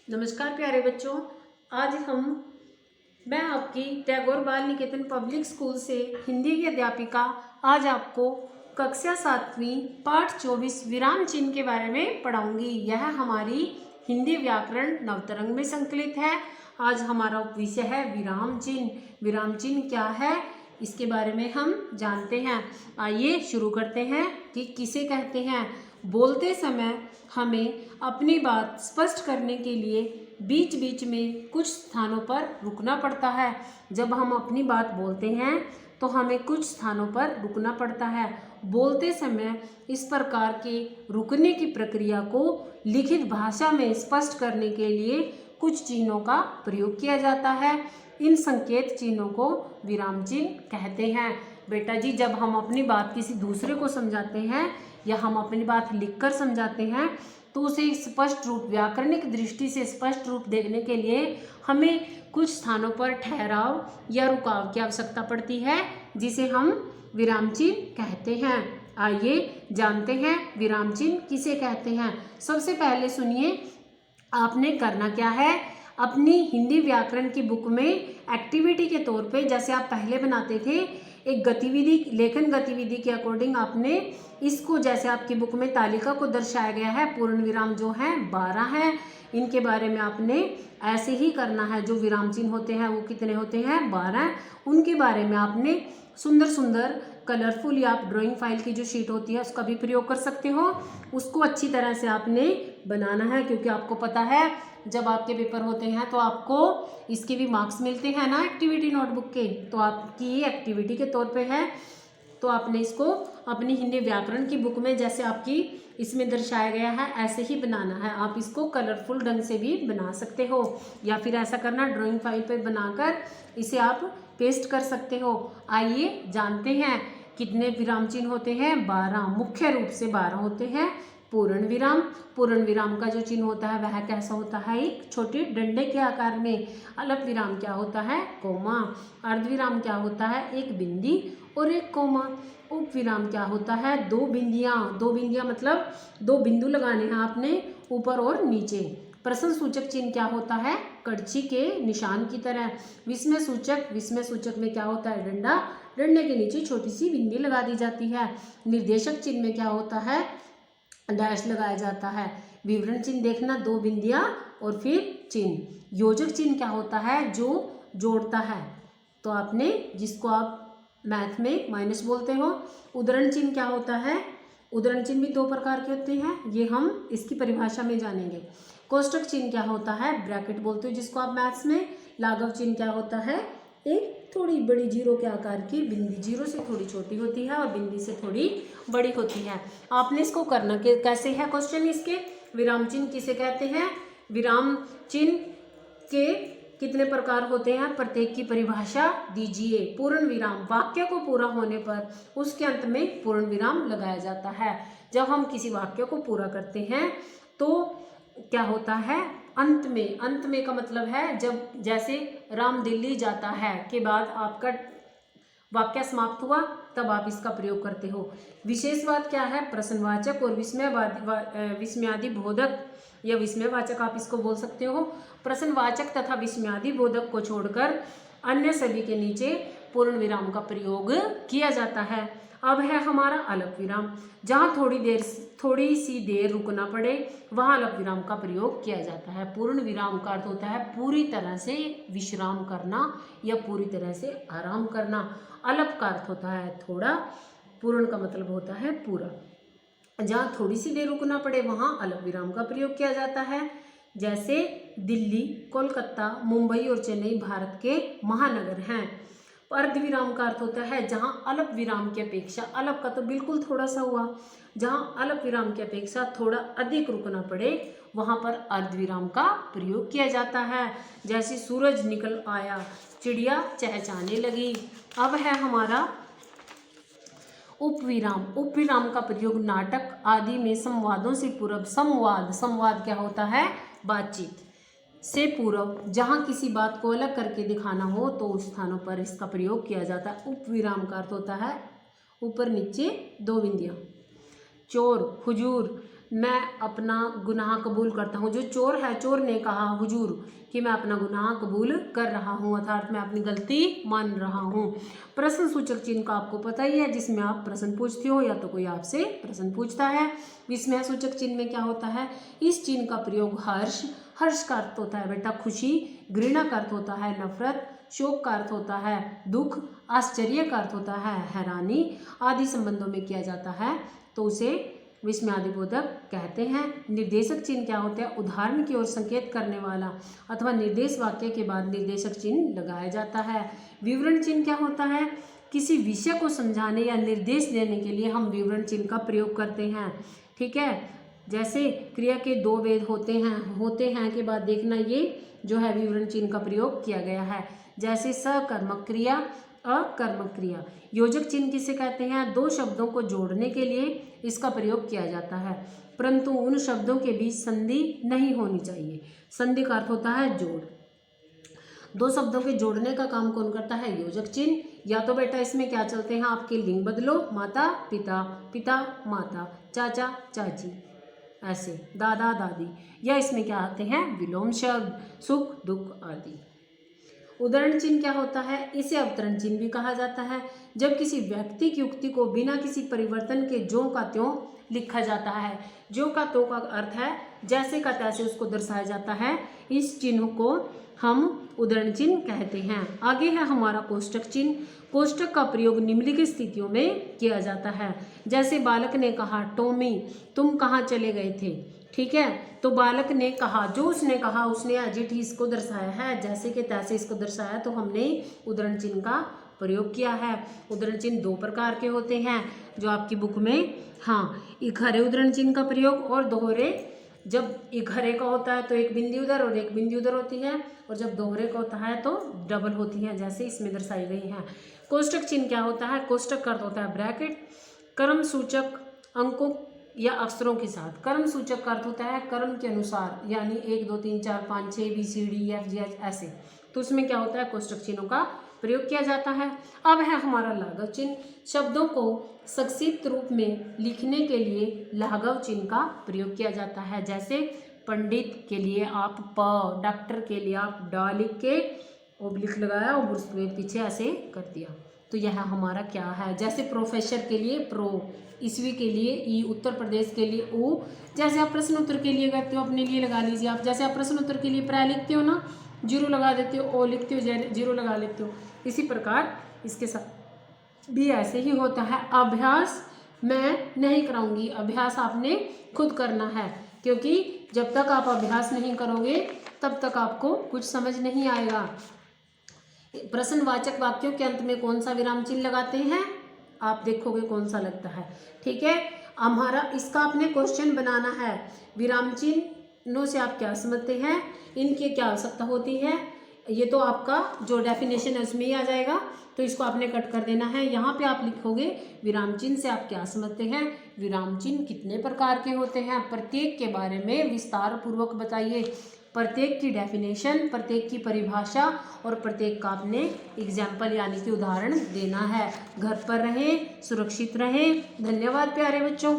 नमस्कार प्यारे बच्चों। आज मैं आपकी टैगोर बाल निकेतन पब्लिक स्कूल से हिंदी की अध्यापिका आज आपको कक्षा 7वीं पाठ 24 विराम चिन्ह के बारे में पढ़ाऊंगी। यह हमारी हिंदी व्याकरण नवतरंग में संकलित है। आज हमारा विषय है विराम चिन्ह। विराम चिन्ह क्या है इसके बारे में हम जानते हैं। आइए शुरू करते हैं कि किसे कहते हैं। बोलते समय हमें अपनी बात स्पष्ट करने के लिए बीच बीच में कुछ स्थानों पर रुकना पड़ता है। जब हम अपनी बात बोलते हैं तो हमें कुछ स्थानों पर रुकना पड़ता है। बोलते समय इस प्रकार के रुकने की प्रक्रिया को लिखित भाषा में स्पष्ट करने के लिए कुछ चिन्हों का प्रयोग किया जाता है। इन संकेत चिन्हों को विराम चिन्ह कहते हैं। बेटा जी, जब हम अपनी बात किसी दूसरे को समझाते हैं या हम अपनी बात लिखकर समझाते हैं तो उसे स्पष्ट रूप व्याकरणिक दृष्टि से स्पष्ट रूप देखने के लिए हमें कुछ स्थानों पर ठहराव या रुकाव की आवश्यकता पड़ती है, जिसे हम विराम चिन्ह कहते हैं। आइए जानते हैं विराम चिन्ह किसे कहते हैं। सबसे पहले सुनिए, आपने करना क्या है। अपनी हिंदी व्याकरण की बुक में एक्टिविटी के तौर पे जैसे आप पहले बनाते थे एक गतिविधि, लेखन गतिविधि के अकॉर्डिंग आपने इसको, जैसे आपकी बुक में तालिका को दर्शाया गया है, पूर्ण विराम जो है 12 है, इनके बारे में आपने ऐसे ही करना है। जो विराम चिन्ह होते हैं वो कितने होते हैं? 12। उनके बारे में आपने सुंदर सुंदर कलरफुल या आप ड्राइंग फाइल की जो शीट होती है उसका भी प्रयोग कर सकते हो। उसको अच्छी तरह से आपने बनाना है, क्योंकि आपको पता है जब आपके पेपर होते हैं तो आपको इसके भी मार्क्स मिलते हैं ना एक्टिविटी नोटबुक के। तो आपकी ये एक्टिविटी के तौर पे है, तो आपने इसको अपनी हिंदी व्याकरण की बुक में जैसे आपकी इसमें दर्शाया गया है ऐसे ही बनाना है। आप इसको कलरफुल ढंग से भी बना सकते हो, या फिर ऐसा करना ड्राइंग फाइल पर बनाकर इसे आप पेस्ट कर सकते हो। आइए जानते हैं कितने विराम चिन्ह होते हैं। 12, मुख्य रूप से 12 होते हैं। पूर्ण विराम, पूर्ण विराम का जो चिन्ह होता है वह कैसा होता है? एक छोटे डंडे के आकार में। अल्प विराम क्या होता है? कोमा। अर्धविराम क्या होता है? एक बिंदी और एक कोमा। उप विराम क्या होता है? दो बिंदियां। दो बिंदियां मतलब दो बिंदु लगाने हैं आपने ऊपर और नीचे। प्रश्न सूचक चिन्ह क्या होता है? कड़छी के निशान की तरह। विस्मय सूचक, विस्मय सूचक में क्या होता है? डंडा, डंडे के नीचे छोटी सी बिंदी लगा दी जाती है। निर्देशक चिन्ह में क्या होता है? डैश लगाया जाता है। विवरण चिन्ह देखना, दो बिंदियां और फिर चिन्ह। योजक चिन्ह क्या होता है? जो जोड़ता है, तो आपने जिसको आप मैथ में माइनस बोलते हो। उद्धरण चिन्ह क्या होता है? उद्धरण चिन्ह भी 2 प्रकार के होते हैं, ये हम इसकी परिभाषा में जानेंगे। कोष्टक चिन्ह क्या होता है? ब्रैकेट बोलते हो जिसको आप मैथ्स में। लाघव चिन्ह क्या होता है? एक थोड़ी बड़ी जीरो के आकार की बिंदी, जीरो से थोड़ी छोटी होती है और बिंदी से थोड़ी बड़ी होती है। आपने इसको करना कैसे है? क्वेश्चन इसके, विराम चिन्ह किसे कहते हैं? विराम चिन्ह के कितने प्रकार होते हैं? प्रत्येक की परिभाषा दीजिए। पूर्ण विराम, वाक्य को पूरा होने पर उसके अंत में पूर्ण विराम लगाया जाता है। जब हम किसी वाक्य को पूरा करते हैं तो क्या होता है? अंत में, अंत में का मतलब है जब जैसे राम दिल्ली जाता है के बाद आपका वाक्य समाप्त हुआ तब आप इसका प्रयोग करते हो। विशेष बात क्या है? प्रश्नवाचक और विस्मयादि बोधक या विस्मयवाचक आप इसको बोल सकते हो। प्रश्नवाचक तथा विस्मयादि बोधक को छोड़कर अन्य सभी के नीचे पूर्ण विराम का प्रयोग किया जाता है। अब है हमारा अल्प विराम, जहाँ थोड़ी सी देर रुकना पड़े वहाँ अल्प विराम का प्रयोग किया जाता है। पूर्ण विराम का अर्थ होता है पूरी तरह से विश्राम करना या पूरी तरह से आराम करना। अल्प का अर्थ होता है थोड़ा, पूर्ण का मतलब होता है पूरा। जहाँ थोड़ी सी देर रुकना पड़े वहाँ अल्प विराम का प्रयोग किया जाता है। जैसे दिल्ली, कोलकाता, मुंबई और चेन्नई भारत के महानगर हैं। अर्ध विराम का अर्थ होता है जहाँ अल्प विराम की अपेक्षा, अल्प का तो बिल्कुल थोड़ा सा हुआ, जहाँ अल्प विराम की अपेक्षा थोड़ा अधिक रुकना पड़े वहाँ पर अर्ध विराम का प्रयोग किया जाता है। जैसे सूरज निकल आया, चिड़िया चहचहाने लगी। अब है हमारा उपविराम। उपविराम का प्रयोग नाटक आदि में संवादों से पूर्व, संवाद क्या होता है? बातचीत से पूर्व, जहाँ किसी बात को अलग करके दिखाना हो तो उस स्थानों पर इसका प्रयोग किया जाता है। उपविराम का अर्थ होता है ऊपर नीचे 2 बिंदियाँ। चोर, हुजूर, मैं अपना गुनाह कबूल करता हूँ। जो चोर है, चोर ने कहा हुजूर कि मैं अपना गुनाह कबूल कर रहा हूँ, अर्थात मैं अपनी गलती मान रहा हूँ। प्रश्न सूचक चिन्ह का आपको पता ही है, जिसमें आप प्रश्न पूछते हो या तो कोई आपसे प्रश्न पूछता है। विस्मय सूचक चिन्ह में क्या होता है, इस चिन्ह का प्रयोग हर्ष, हर्ष का अर्थ होता है बेटा खुशी, घृणा का अर्थ होता है नफरत, शोक का अर्थ होता है दुख, आश्चर्य का अर्थ होता है हैरानी आदि संबंधों में किया जाता है तो उसे विस्मयादिबोधक कहते हैं। निर्देशक चिन्ह क्या होते हैं, उदाहरण की ओर संकेत करने वाला अथवा निर्देश वाक्य के बाद निर्देशक चिन्ह लगाया जाता है। विवरण चिन्ह क्या होता है, किसी विषय को समझाने या निर्देश देने के लिए हम विवरण चिन्ह का प्रयोग करते हैं। ठीक है, जैसे क्रिया के दो वेद होते हैं के बाद देखना ये जो है विवरण चिन्ह का प्रयोग किया गया है। जैसे सकर्मक क्रिया, अकर्मक क्रिया। योजक चिन्ह किसे कहते हैं, दो शब्दों को जोड़ने के लिए इसका प्रयोग किया जाता है, परंतु उन शब्दों के बीच संधि नहीं होनी चाहिए। संधि का अर्थ होता है जोड़। दो शब्दों के जोड़ने का काम कौन करता है, योजक चिन्ह। या तो बेटा इसमें क्या चलते हैं, आपके लिंग बदलो, माता पिता, पिता माता, चाचा चाची, ऐसे दादा दादी, या इसमें क्या आते हैं विलोम शब्द, सुख दुख आदि। उदाहरण चिन्ह क्या होता है, इसे अवतरण चिन्ह भी कहा जाता है। जब किसी व्यक्ति की उक्ति को बिना किसी परिवर्तन के ज्यों का त्यों लिखा जाता है। ज्यों का त्यों का अर्थ है जैसे का तैसे उसको दर्शाया जाता है। इस चिन्ह को हम उदाहरण चिन्ह कहते हैं। आगे है हमारा कोष्टक चिन्ह। कोष्टक का प्रयोग निम्नलिखित स्थितियों में किया जाता है। जैसे बालक ने कहा टॉमी तुम कहाँ चले गए थे। ठीक है, तो बालक ने कहा, जो उसने कहा उसने एज इसको दर्शाया है, जैसे कि तैसे इसको दर्शाया, तो हमने उदाहरण चिन्ह का प्रयोग किया है। उदाहरण चिन्ह दो प्रकार के होते हैं जो आपकी बुक में, हाँ, इकहरे उदाहरण चिन्ह का प्रयोग और दोहरे। जब इकहरे का होता है तो एक बिंदी उधर और एक बिंदी उधर होती है, और जब दोहरे का होता है तो डबल होती है, जैसे इसमें दर्शाई गई है। कोष्टक चिन्ह क्या होता है, कोष्टक का अर्थ होता है ब्रैकेट, क्रम सूचक अंकों या अक्षरों के साथ। कर्म सूचक का अर्थ होता है कर्म के अनुसार, यानी 1 2 3 4 5 6 ABCDEFG ऐसे, तो उसमें क्या होता है कोष्टक चिन्हों का प्रयोग किया जाता है। अब है हमारा लाघव चिन्ह। शब्दों को संक्षिप्त रूप में लिखने के लिए लाघव चिन्ह का प्रयोग किया जाता है। जैसे पंडित के लिए आप प, डॉक्टर के लिए आप ड लिख के ओब्लिक लगाया और उसके पीछे ऐसे कर दिया, तो यह हमारा क्या है। जैसे प्रोफेसर के लिए प्रो, ईस्वी के लिए ई, उत्तर प्रदेश के लिए ऊ। जैसे आप प्रश्न उत्तर के लिए करते हो अपने लिए लगा लीजिए आप, जैसे आप प्रश्न उत्तर के लिए प्राय लिखते हो ना, जीरो लगा देते हो, ओ लिखते हो जीरो लगा लेते हो, इसी प्रकार इसके साथ भी ऐसे ही होता है। अभ्यास मैं नहीं कराऊंगी, अभ्यास आपने खुद करना है, क्योंकि जब तक आप अभ्यास नहीं करोगे तब तक आपको कुछ समझ नहीं आएगा। प्रश्नवाचक वाक्यों के अंत में कौन सा विराम चिन्ह लगाते हैं, आप देखोगे कौन सा लगता है। ठीक है, हमारा इसका आपने क्वेश्चन बनाना है। विराम चिन्हों से आप क्या समझते हैं, इनकी क्या आवश्यकता होती है, ये तो आपका जो डेफिनेशन है उसमें ही आ जाएगा, तो इसको आपने कट कर देना है। यहाँ पे आप लिखोगे विराम चिन्ह से आप क्या समझते हैं, विराम चिन्ह कितने प्रकार के होते हैं, प्रत्येक के बारे में विस्तार पूर्वक बताइए, प्रत्येक की डेफिनेशन, प्रत्येक की परिभाषा और प्रत्येक का आपने एग्जाम्पल यानी कि उदाहरण देना है। घर पर रहें, सुरक्षित रहें। धन्यवाद प्यारे बच्चों।